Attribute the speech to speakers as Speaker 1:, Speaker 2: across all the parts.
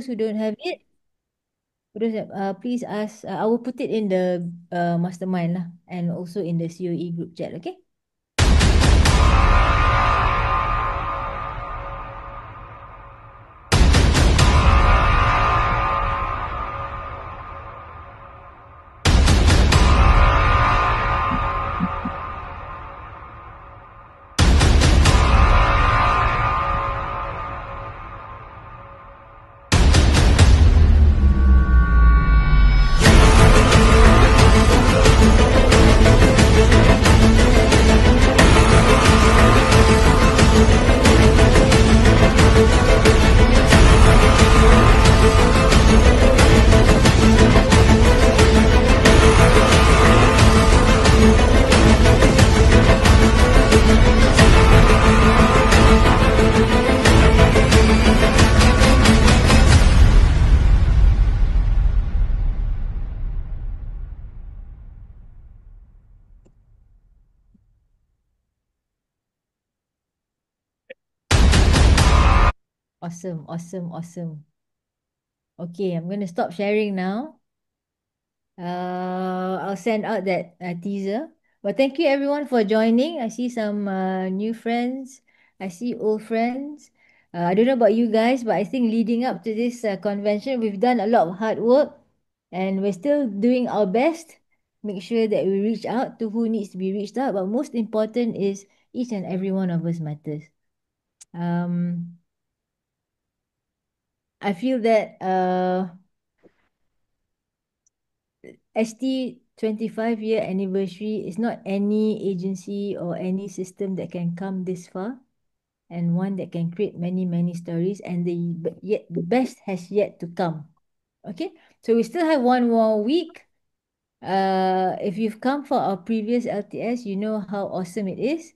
Speaker 1: who don't have it, please ask. I will put it in the mastermind lah, and also in the COE group chat. Okay. Awesome, awesome, awesome. Okay, I'm going to stop sharing now. I'll send out that teaser. But thank you everyone for joining. I see some new friends. I see old friends. I don't know about you guys, but I think leading up to this convention, we've done a lot of hard work and we're still doing our best. Make sure that we reach out to who needs to be reached out. But most important is each and every one of us matters. Um, I feel that ST 25-year anniversary is not any agency or any system that can come this far and one that can create many, many stories, and yet the best has yet to come. Okay, so we still have one more week. If you've come for our previous LTS, you know how awesome it is.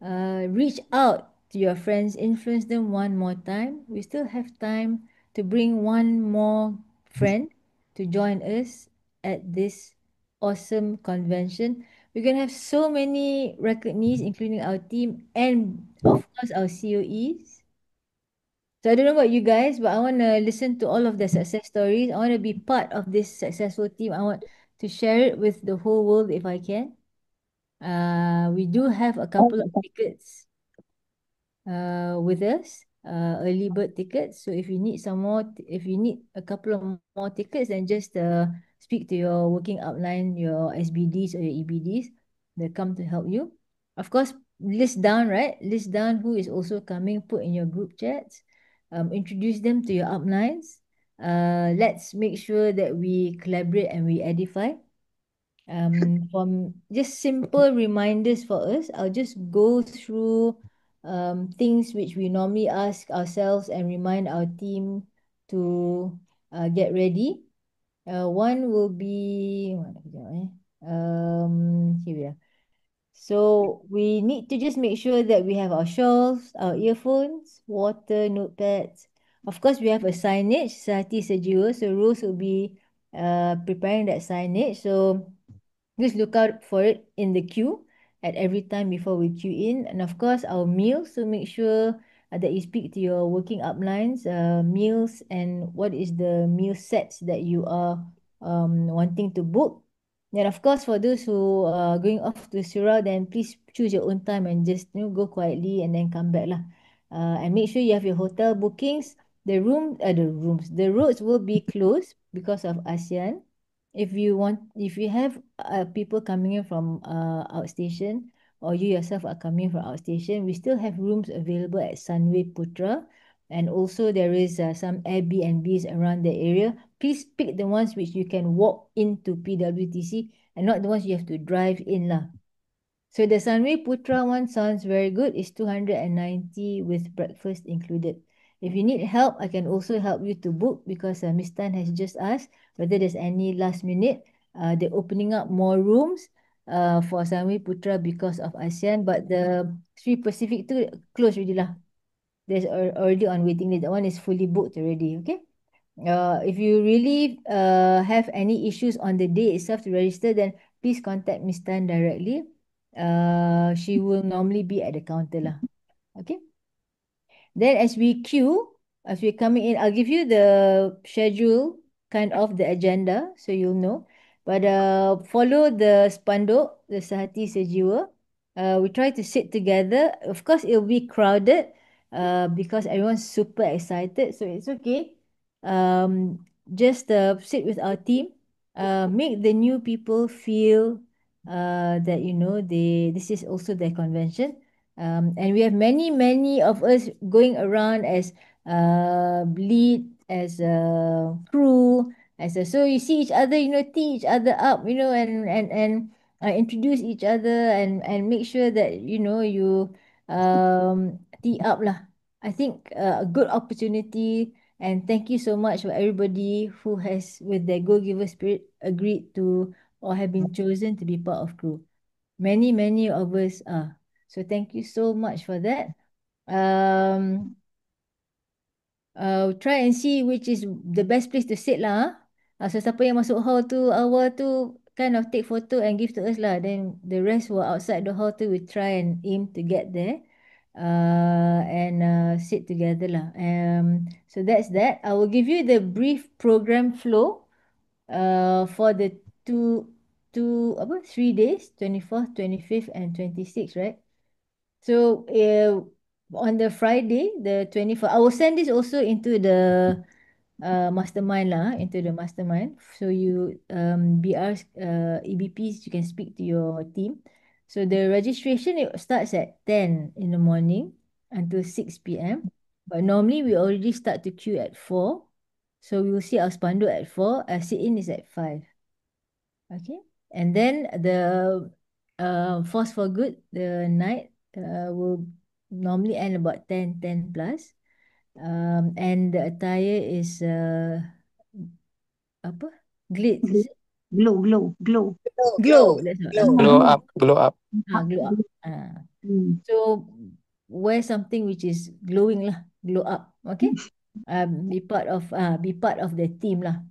Speaker 1: Reach out to your friends, influence them one more time. We still have time to bring one more friend to join us at this awesome convention. We're going to have so many recognies, including our team and, of course, our COEs. So I don't know about you guys, but I want to listen to all of the success stories. I want to be part of this successful team. I want to share it with the whole world if I can. We do have a couple of tickets with us, early bird tickets. So if you need some more, if you need a couple of more tickets, then just speak to your working upline, your SBDs or your EBDs. They'll come to help you. Of course, list down, right? List down who is also coming, put in your group chats. Introduce them to your uplines. Let's make sure that we collaborate and we edify. From just simple reminders for us, I'll just go through things which we normally ask ourselves and remind our team to get ready. One will be, here we are. So we need to just make sure that we have our shawls, our earphones, water, notepads. Of course, we have a signage, Sati Sejiwa. So Rose will be preparing that signage. So just look out for it in the queue at every time before we queue in. And of course, our meals. So make sure that you speak to your working uplines, meals, and what is the meal sets that you are wanting to book. Then of course, for those who are going off to Surah, then please choose your own time and just go quietly and then come back lah. And make sure you have your hotel bookings. The roads will be closed because of ASEAN. If you have people coming in from outstation, or you yourself are coming from outstation, we still have rooms available at Sunway Putra, and also there is some Airbnbs around the area. Please pick the ones which you can walk into PWTC and not the ones you have to drive in lah. So the Sunway Putra one sounds very good. It's 290 with breakfast included. If you need help, I can also help you to book because Miss Tan has just asked whether there's any last minute. They're opening up more rooms for Sunway Putra because of ASEAN, but the Three Pacific tu closed already lah. There's already on waiting list. That one is fully booked already. Okay. If you really have any issues on the day itself to register, then please contact Miss Tan directly. She will normally be at the counter lah. Okay. Then as we queue, as we're coming in, I'll give you the schedule, kind of the agenda, so you'll know. But follow the spanduk, the Sehati Sejiwa. We try to sit together. Of course, it'll be crowded because everyone's super excited, so it's okay. Just sit with our team. Make the new people feel that this is also their convention. And we have many of us going around as lead, as a crew, so you see each other, tee each other up, and introduce each other, and make sure that you tee up lah. I think a good opportunity, and thank you so much for everybody who has, with their go giver spirit, agreed to or have been chosen to be part of crew. Many of us are. So thank you so much for that. Um, try and see which is the best place to sit lah. So siapa yang masuk hall tu awal tu, kind of take photo and give to us lah. Then the rest were outside the hall tu, we try and aim to get there. And sit together lah. So that's that. I will give you the brief program flow for the two 3 days, 24th, 25th, and 26th, right? So on the Friday, the 24th, I will send this also into the mastermind lah, into the mastermind. So you BRs, EBPs, you can speak to your team. So the registration, it starts at 10 in the morning until 6 p.m. But normally we already start to queue at 4. So we will see our spanduk at 4. Sit-in is at 5. Okay. And then the Force for Good, the night will normally end about 10 plus. And the attire is apa? Glitz, is it?
Speaker 2: Glow.
Speaker 1: Glow, that's what.
Speaker 2: Glow,
Speaker 3: Glow
Speaker 2: glow.
Speaker 3: up, glow up.
Speaker 1: Glow up.
Speaker 2: Mm.
Speaker 1: So wear something which is glowing lah, glow up. Okay. Be part of the team lah.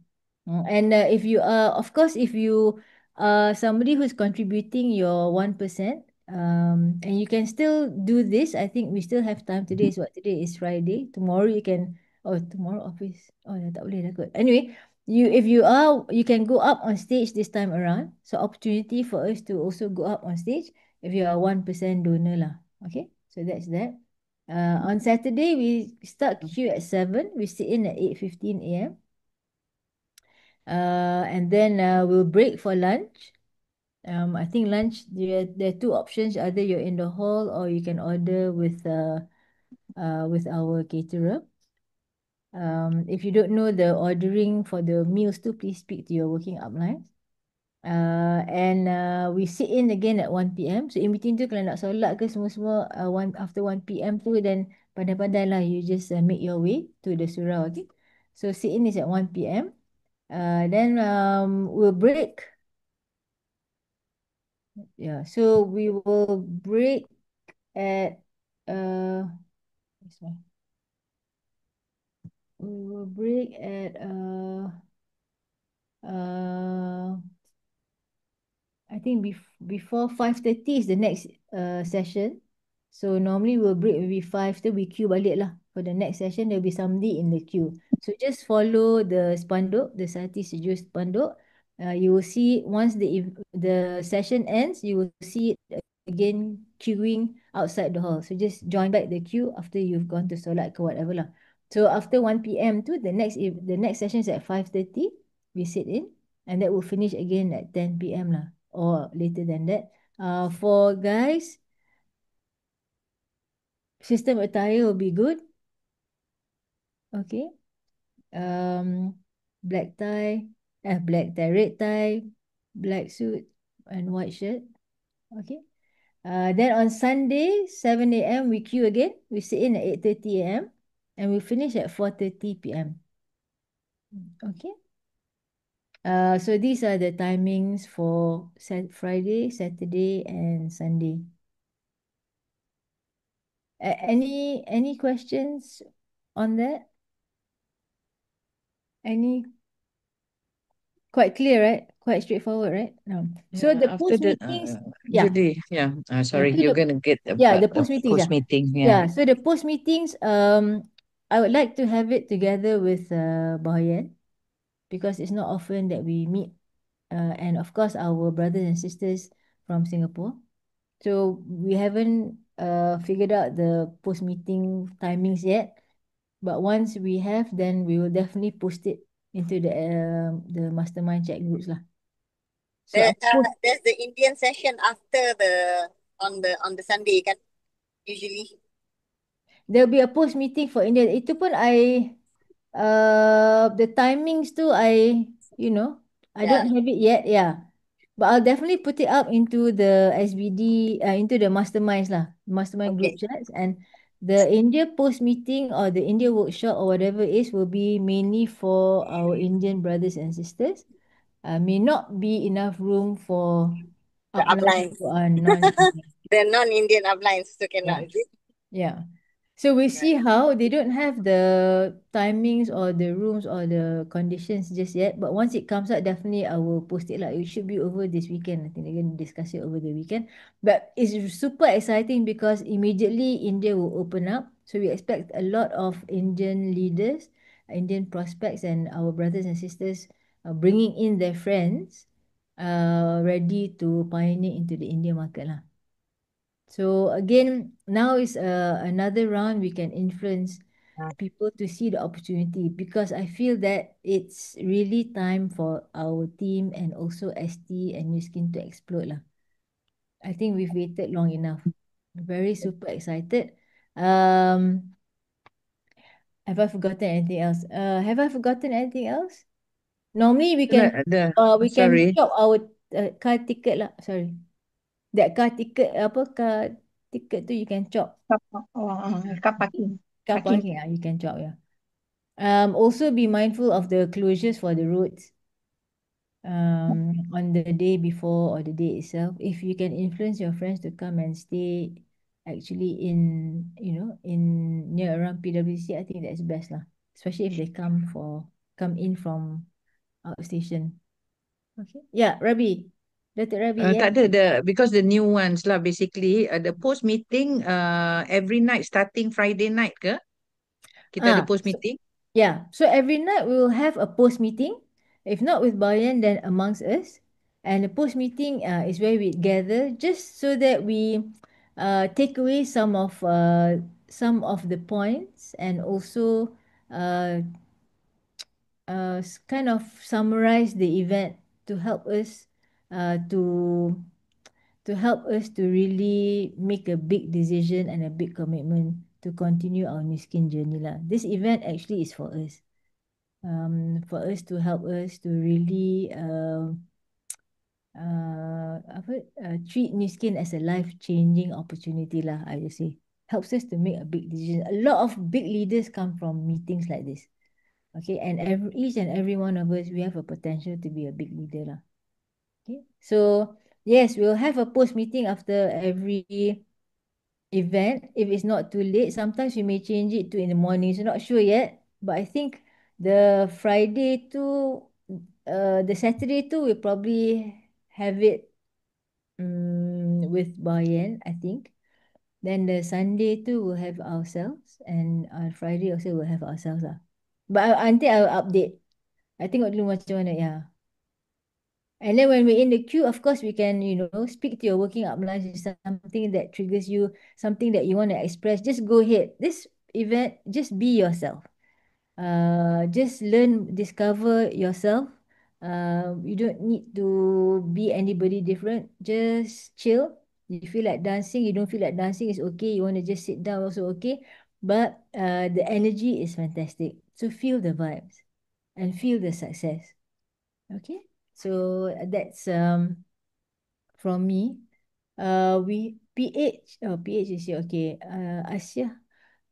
Speaker 1: And if you are, of course, if you are somebody who's contributing your 1%, and you can still do this. I think we still have time. Today is Friday. Tomorrow you can, oh, tomorrow office. Oh, dah tak boleh dah kot. Anyway, if you are, you can go up on stage this time around. So opportunity for us to also go up on stage if you are 1% donor lah. Okay, so that's that. On Saturday, we start queue at 7. We sit in at 8:15 a.m. And then we'll break for lunch. I think lunch, there are two options. Either you're in the hall or you can order with our caterer. If you don't know the ordering for the meals too, please speak to your working upline. And we sit in again at 1 p.m. So in between tu, kalau nak solat ke semua-semua, after 1 p.m. tu, then pandai-pandai lah, you just make your way to the surau. Okay. So sit in is at 1 p.m. Then we'll break. Yeah, so we will break at where's my- we will break at uh I think before 5:30 is the next session. So normally we'll break maybe 5, then we queue balik lah. For the next session, there'll be somebody in the queue. So just follow the spanduk, the Sati Sejuk spanduk. You will see once the session ends, you will see it again queuing outside the hall. So just join back the queue after you've gone to solat or whatever lah. So after 1 p.m. too, the next session is at 5:30. We sit in, and that will finish again at 10 p.m. lah, or later than that. For guys, system attire will be good. Okay. Um, black tie, red tie, black suit, and white shirt. Okay. Then on Sunday, 7 a.m. we queue again. We sit in at 8:30 a.m. and we finish at 4:30 p.m. Okay. So these are the timings for Friday, Saturday, and Sunday. Any questions on that? Any Quite clear, right? Quite straightforward, right? No. So
Speaker 4: Yeah,
Speaker 1: the
Speaker 4: after
Speaker 1: post
Speaker 4: the
Speaker 1: meetings, yeah,
Speaker 4: Judy, yeah.
Speaker 1: yeah.
Speaker 4: Sorry,
Speaker 1: So
Speaker 4: you're gonna get
Speaker 1: yeah,
Speaker 4: a
Speaker 1: the post meetings,
Speaker 4: post
Speaker 1: yeah.
Speaker 4: meeting. Yeah.
Speaker 1: Yeah, so the post meetings, I would like to have it together with Bahayan because it's not often that we meet, and of course our brothers and sisters from Singapore. So we haven't figured out the post meeting timings yet. But once we have, then we will definitely post it into the mastermind chat groups lah. So I put
Speaker 3: There's the Indian session after the on the Sunday kan usually.
Speaker 1: there'll be a post meeting for India. Itu pun the timings too I
Speaker 3: Yeah.
Speaker 1: don't have it yet. Yeah. But I'll definitely put it up into the SBD, into the masterminds lah, mastermind group
Speaker 3: Okay.
Speaker 1: chats, and the India post meeting or the India workshop or whatever it is will be mainly for our Indian brothers and sisters. May not be enough room for
Speaker 3: The
Speaker 1: uplines
Speaker 3: uplines.
Speaker 1: who are non-Indian.
Speaker 3: The non-Indian uplines so
Speaker 1: Yeah,
Speaker 3: cannot, is it?
Speaker 1: yeah. So we
Speaker 3: Right.
Speaker 1: see how they don't have the timings or the rooms or the conditions just yet. But once it comes out, definitely I will post it. Like it should be over this weekend. I think they're going to discuss it over the weekend. But it's super exciting because immediately India will open up. So we expect a lot of Indian leaders, Indian prospects, and our brothers and sisters bringing in their friends, ready to pioneer into the India market lah. So again, now is another round we can influence people to see the opportunity because I feel that it's really time for our team and also ST and New Skin to explode lah. I think we've waited long enough. Very super excited. Um, have I forgotten anything else? Have I forgotten anything else? Normally we can
Speaker 2: Sorry.
Speaker 1: shop our car ticket lah. Sorry, that car ticket apa car ticket tu you can chop.
Speaker 2: Car parking.
Speaker 1: Car
Speaker 2: Parking.
Speaker 1: parking, you can chop, yeah. Also be mindful of the closures for the roads on the day before or the day itself. If you can influence your friends to come and stay actually in near around PWC, I think that's best lah. Especially if they come in from outstation. Okay. Yeah, Rabi. Datuk Rabi, yeah.
Speaker 2: Tak ada because the new ones lah basically the post meeting every night starting Friday night ke kita ada post
Speaker 1: So,
Speaker 2: meeting.
Speaker 1: yeah, so every night we will have a post meeting. If not with Bayan, then amongst us. And the post meeting is where we gather just so that we take away some of the points and also uh, kind of summarize the event to help us to really make a big decision and a big commitment to continue our new skin journey lah. This event actually is for us to help us to really treat New Skin as a life-changing opportunity lah, I would say. Helps us to make a big decision. A lot of big leaders come from meetings like this. Okay, and each and every one of us, we have a potential to be a big leader lah. Okay, so yes, we'll have a post meeting after every event. If it's not too late, sometimes we may change it to in the morning. So not sure yet, but I think the Friday to the Saturday too, we'll probably have it with Bayan, I think. Then the Sunday too, we'll have ourselves, and on Friday also we'll have ourselves lah. But until I'll update. I think dulu macam mana, yeah. And then when we're in the queue, of course, we can, speak to your working uplines. If something that triggers you, something that you want to express, just go ahead. This event, just be yourself. Just learn, discover yourself. You don't need to be anybody different. Just chill. You feel like dancing, you don't feel like dancing, it's okay. You want to just sit down, also okay. But the energy is fantastic. So feel the vibes and feel the success. Okay, so that's from me. We PH, PH is here. Okay, Asia.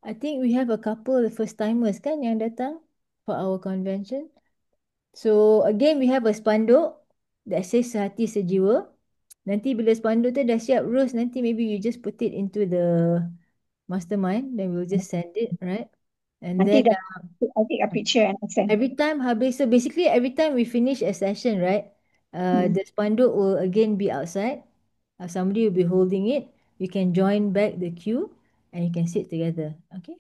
Speaker 1: I think we have a couple of first timers kan yang datang for our convention. So again, we have a spanduk that says Sehati Sejiwa. Nanti bila spanduk tu dah siap, Rose, nanti maybe you just put it into the mastermind, then we'll just send it, right? And
Speaker 2: Nanti
Speaker 1: then
Speaker 2: dah I take a picture and I send.
Speaker 1: every time habis, so basically every time we finish a session, right? The spanduk will again be outside. Somebody will be holding it. You can join back the queue and you can sit together. Okay?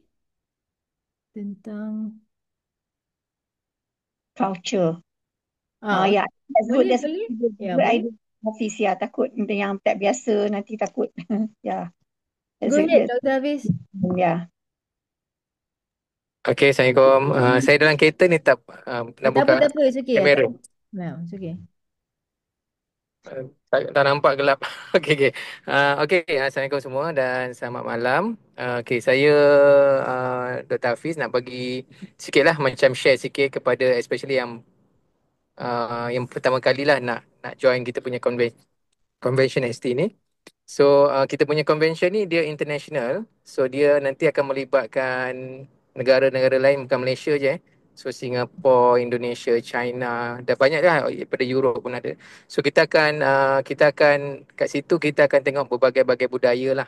Speaker 1: Tentang
Speaker 4: culture.
Speaker 1: okay.
Speaker 4: Ya, that's good.
Speaker 1: Boleh,
Speaker 4: That's
Speaker 1: boleh.
Speaker 4: good,
Speaker 1: Ya,
Speaker 4: good
Speaker 1: boleh.
Speaker 4: idea. Hafiz, ya, takut benda yang tak biasa nanti takut. Ya,
Speaker 1: Go
Speaker 4: that's it.
Speaker 1: ahead, Dr. Hafiz.
Speaker 4: Ya.
Speaker 5: Okey, Assalamualaikum. Saya dalam kereta ni nak
Speaker 1: Tak apa,
Speaker 5: buka
Speaker 1: tak apa. It's okay.
Speaker 5: kamera.
Speaker 1: No, it's okay.
Speaker 5: Tak nampak gelap. Okey, okey. Okey, Assalamualaikum semua dan selamat malam. Okey, saya Dr. Hafiz nak bagi sikit lah macam share sikit kepada especially yang pertama kali lah nak join kita punya convention ST ni. So kita punya convention ni dia international. So dia nanti akan melibatkan negara-negara lain bukan Malaysia je. So Singapore, Indonesia, China, dah banyak dah daripada Europe pun ada. So kita akan kat situ kita akan tengok berbagai-bagai budaya lah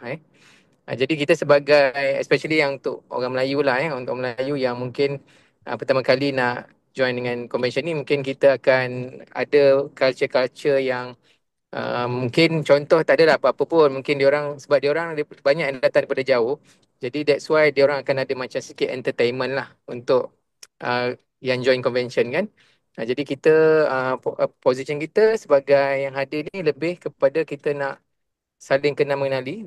Speaker 5: jadi kita sebagai especially yang untuk orang Melayu lah untuk Melayu yang mungkin pertama kali nak join dengan convention ni, mungkin kita akan ada culture-culture yang mungkin contoh tak adalah apa-apa pun, mungkin diorang sebab diorang banyak yang datang daripada jauh, jadi that's why diorang akan ada macam sikit entertainment lah untuk yang join convention kan. Jadi kita position kita sebagai yang hadir ni lebih kepada kita nak saling kenal mengenali.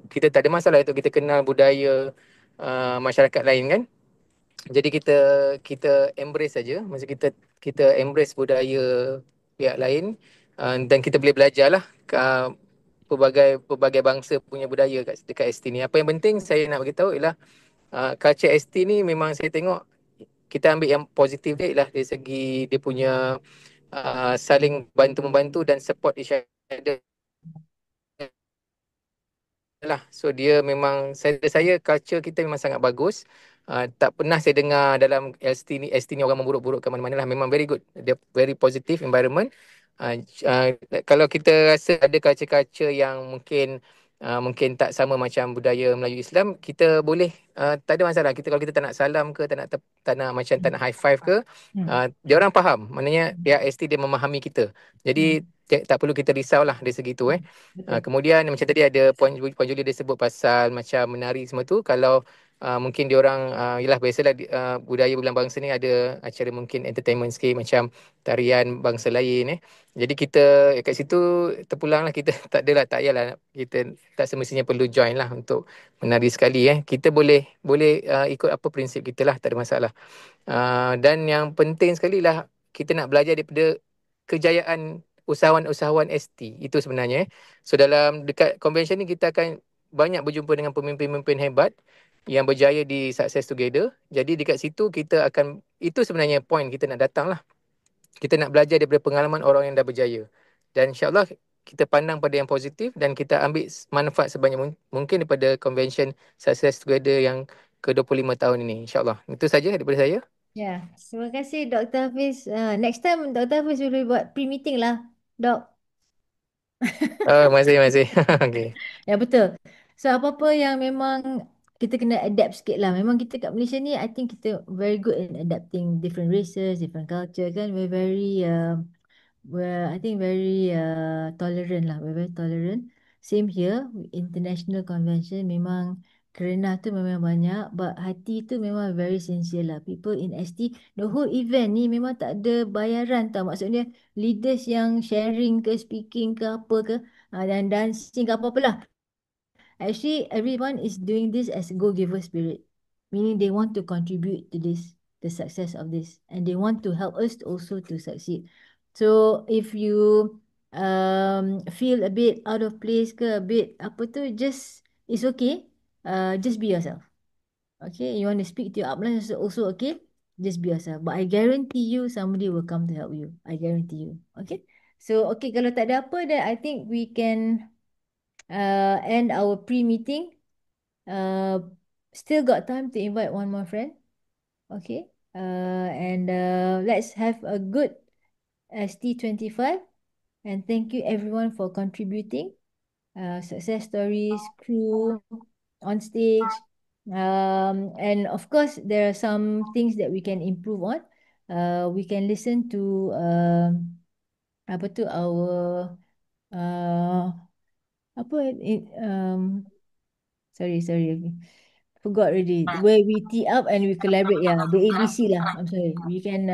Speaker 5: Kita tak ada masalah untuk kita kenal budaya masyarakat lain kan. Jadi kita embrace saja, maksud kita embrace budaya pihak lain dan kita boleh belajar lah pelbagai bangsa punya budaya dekat ST ni. Apa yang penting saya nak beritahu ialah culture ST ni memang saya tengok kita ambil yang positif dia ialah dari segi dia punya saling bantu membantu dan support each other lah. So dia memang saya culture kita memang sangat bagus. Tak pernah saya dengar dalam ST ni orang memburuk-burukkan mana-mana lah. Memang very good. Dia very positive environment. Kalau kita rasa ada culture-culture yang mungkin tak sama macam budaya Melayu Islam, kita boleh tak ada masalah. Kalau kita tak nak salam ke, tak nak high five ke, dia orang faham. Maknanya pihak ST dia memahami kita. Jadi tak perlu kita risau lah dari segi tu
Speaker 1: Betul.
Speaker 5: kemudian macam tadi ada Puan Julie dia sebut pasal macam menari semua tu. Kalau mungkin diorang yelah biasalah budaya bulan bangsa ni ada acara mungkin entertainment sikit macam tarian bangsa lain Jadi kita kat situ terpulang lah kita tak adalah tak payahlah kita tak semestinya perlu join lah untuk menari sekali Kita boleh ikut apa prinsip kita lah, tak ada masalah. Dan yang penting sekali lah kita nak belajar daripada kejayaan usahawan-usahawan ST itu sebenarnya. So dalam dekat convention ni kita akan banyak berjumpa dengan pemimpin-pemimpin hebat yang berjaya di Success Together. Jadi dekat situ kita akan, itu sebenarnya point kita nak datang lah. Kita nak belajar daripada pengalaman orang yang dah berjaya. Dan insyaAllah kita pandang pada yang positif dan kita ambil manfaat sebanyak mungkin daripada convention Success Together yang ke-25 tahun ini. InsyaAllah. Itu saja daripada saya.
Speaker 1: Ya, terima kasih Dr. Hafiz. Next time Dr. Hafiz boleh buat pre-meeting lah, Dok.
Speaker 5: Masih. Okay.
Speaker 1: Ya, betul. So, apa-apa yang memang kita kena adapt sikit lah. Memang kita kat Malaysia ni, I think kita very good in adapting different races, different culture kan. I think very tolerant lah. We're very tolerant. Same here, international convention memang kerenah tu memang banyak, but hati tu memang very sincere lah. People in ST, the whole event ni memang tak ada bayaran tau. Maksudnya leaders yang sharing ke, speaking ke apa ke, dan dancing ke apa-apa lah. Actually, everyone is doing this as a go-giver spirit, meaning they want to contribute to this, the success of this, and they want to help us also to succeed. So if you feel a bit out of place ke, a bit apa tu, it's okay. Just be yourself. Okay, you want to speak to your upline is also okay. Just be yourself. But I guarantee you somebody will come to help you. I guarantee you. Okay. So okay, kalau tak ada apa, then I think we can end our pre-meeting. Uh, Still got time to invite one more friend. Okay. And let's have a good ST25. And thank you everyone for contributing. Success stories, crew on stage. And of course, there are some things that we can improve on. We can listen to apa tu our uh, apa sorry. Okay. Forgot already. Where we tee up and we collaborate. Yeah, the ABC lah. I'm sorry. You can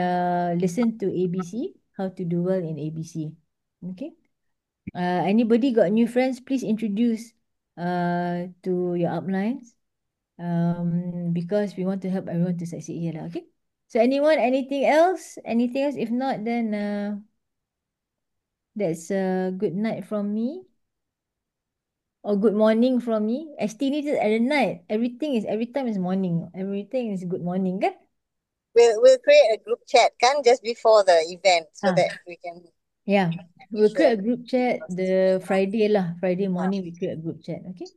Speaker 1: listen to ABC, how to do well in ABC. Okay. Anybody got new friends? Please introduce to your uplines. Because we want to help everyone to succeed here lah. Okay. So anyone, anything else? Anything else? If not, then that's a good night from me. Or good morning from me. ST ni just at the night. Every time is morning. Everything is good morning kan?
Speaker 3: We'll create a group chat kan just before the event so
Speaker 1: Ah,
Speaker 3: that we can
Speaker 1: yeah.
Speaker 3: be
Speaker 1: We'll
Speaker 3: sure.
Speaker 1: create a group chat the Friday lah. Friday morning we create a group chat. Okay.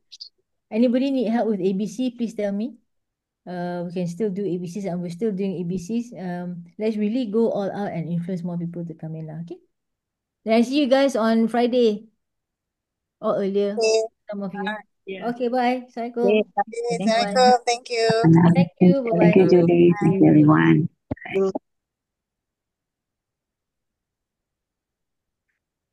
Speaker 1: Anybody need help with ABC? Please tell me. We can still do ABCs and we're still doing ABCs. Let's really go all out and influence more people to come in lah. Okay. Then I see you guys on Friday or earlier.
Speaker 3: Okay,
Speaker 1: Some of you.
Speaker 4: Yeah.
Speaker 1: Okay. Bye.
Speaker 4: Okay,
Speaker 1: Assalamualaikum.
Speaker 3: okay,
Speaker 4: thank you.
Speaker 1: Bye.
Speaker 3: Assalamualaikum. Thank you.
Speaker 1: Thank you.
Speaker 4: Thank
Speaker 1: Bye-bye.
Speaker 4: you, Julie. Thank you, everyone.